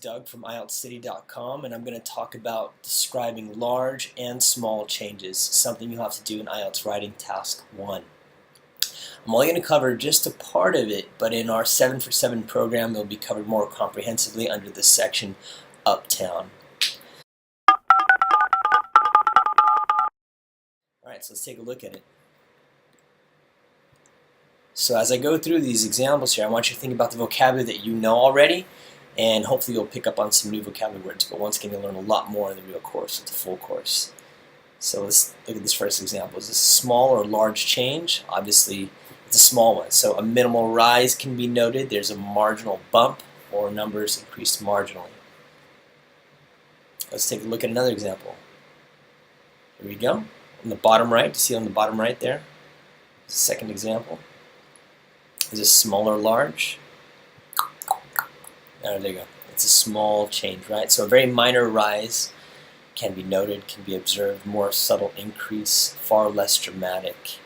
Doug from IELTScity.com, and I'm going to talk about describing large and small changes, something you'll have to do in IELTS Writing Task 1. I'm only going to cover just a part of it, but in our 7 for 7 program, it will be covered more comprehensively under the section Uptown. Alright, so let's take a look at it. So as I go through these examples here, I want you to think about the vocabulary that you know already, and hopefully you'll pick up on some new vocabulary words, but once again you'll learn a lot more in the real course, the full course. So let's look at this first example. Is this a small or large change? Obviously it's a small one. So a minimal rise can be noted. There's a marginal bump, or numbers increased marginally. Let's take a look at another example. Here we go. On the bottom right, you see on the bottom right there? The second example. Is this small or large? There you go. It's a small change, right? So a very minor rise can be noted, can be observed, more subtle increase, far less dramatic.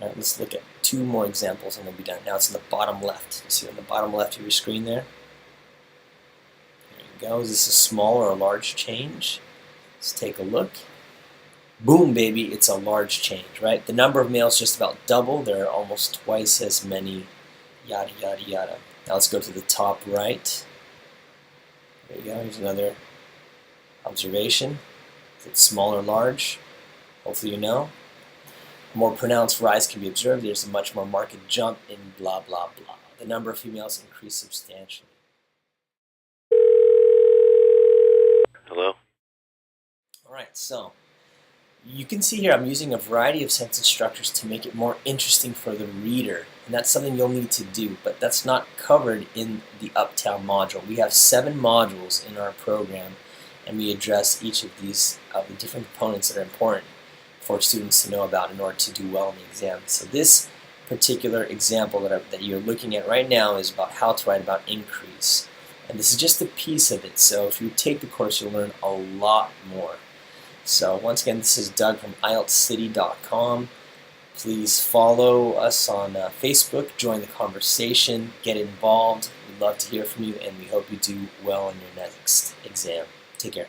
All right, let's look at two more examples and we'll be done. Now it's in the bottom left. You see on the bottom left of your screen there? There you go. Is this a small or a large change? Let's take a look. Boom, baby, it's a large change, right? The number of males just about double. There are almost twice as many, yada, yada, yada. Now let's go to the top right. There you go. Here's another observation. Is it small or large? Hopefully you know. A more pronounced rise can be observed. There's a much more marked jump in blah, blah, blah. The number of females increased substantially. Hello? Alright, so you can see here I'm using a variety of sentence structures to make it more interesting for the reader, and that's something you'll need to do, but that's not covered in the Uptown module. We have 7 modules in our program, and we address each of these the different components that are important for students to know about in order to do well in the exam. So this particular example that you're looking at right now is about how to write about increase, and this is just a piece of it, so if you take the course you'll learn a lot more. So once again, this is Doug from IELTScity.com. Please follow us on Facebook, join the conversation, get involved. We'd love to hear from you, and we hope you do well in your next exam. Take care.